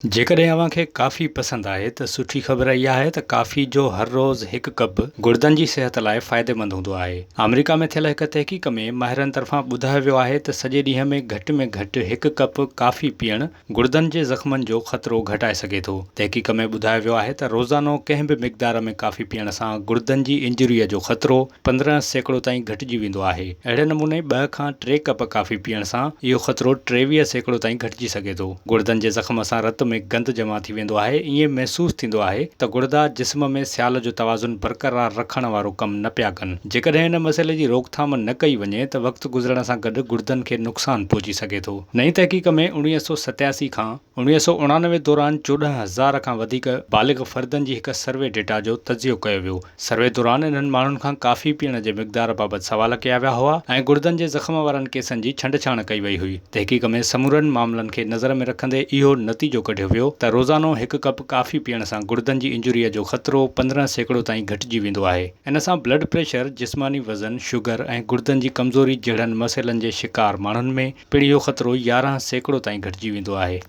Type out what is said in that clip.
जेकॾहिं अव्हांखे काफ़ी पसंदि आहे त सुठी ख़बर इहा आहे त काफ़ी जो हर रोज़ हिकु कप गुर्दनि जी सिहत लाइ फ़ाइदेमंद हूंदो आहे। अमेरिका में थियल हिकु तहक़ीक़ में माहिरनि तरफ़ां ॿुधायो वियो आहे त सॼे ॾींहं में घटि हिकु कप काफ़ी पीअणु गुर्दनि जे ज़ख़्मनि जो ख़तरो घटाए सघे थो। तहक़ीक़ में ॿुधायो वियो आहे त रोज़ानो कंहिं बि मिक़दार में काफ़ी पीअण सां गुर्दनि जी इंजरीअ जो ख़तरो 15% ताईं घटिजी वेंदो आहे। अहिड़े नमूने 2 खां 3 कप काफ़ी पीअण सां इहो ख़तरो 23% ताईं घटिजी सघे थो। गुर्दनि जे ज़ख़्म सां रत में गंद जमा थी वेंदो आहे। ईअं महसूस थींदो आहे त गुर्दा जिस्म में सियाल जो तवाज़ुन बरक़रार रखण वारो कमु न पिया कनि। जेकॾहिं हिन मसइले जी रोकथाम न कई वञे त वक़्तु गुज़रण सां गॾु गुर्दनि खे नुक़सानु पहुची सघे थो। नई तहक़ीक़ में 1987 खां 1989 दौरान 14,000 खां वधीक बालिग़ फ़र्दनि जी हिकु सर्वे डेटा जो तजियो कयो वियो। सर्वे दौरान इन्हनि माण्हुनि खां काफ़ी पीअण जे मिक़दार बाबति सवाल कया विया हुआ ऐं गुर्दनि जे ज़ख़्म वारनि केसनि जी छंड-छाण कई वई हुई। तहक़ीक़ में समूरनि मामलनि खे नज़र में रखंदे इहो नतीजो कढियो वियो त रोज़ानो हिकु कप काफ़ी पीअण सां गुर्दनि जी इंजरीअ जो ख़तरो 15% ताईं घटिजी वेंदो आहे। इन सां ब्लड प्रेशर, जिस्मानी वज़न, शुगर ऐं गुर्दनि जी कमज़ोरी जहिड़नि मसइलनि जे शिकार माण्हुनि में पिणु इहो ख़तरो 11% ताईं घटिजी वेंदो आहे।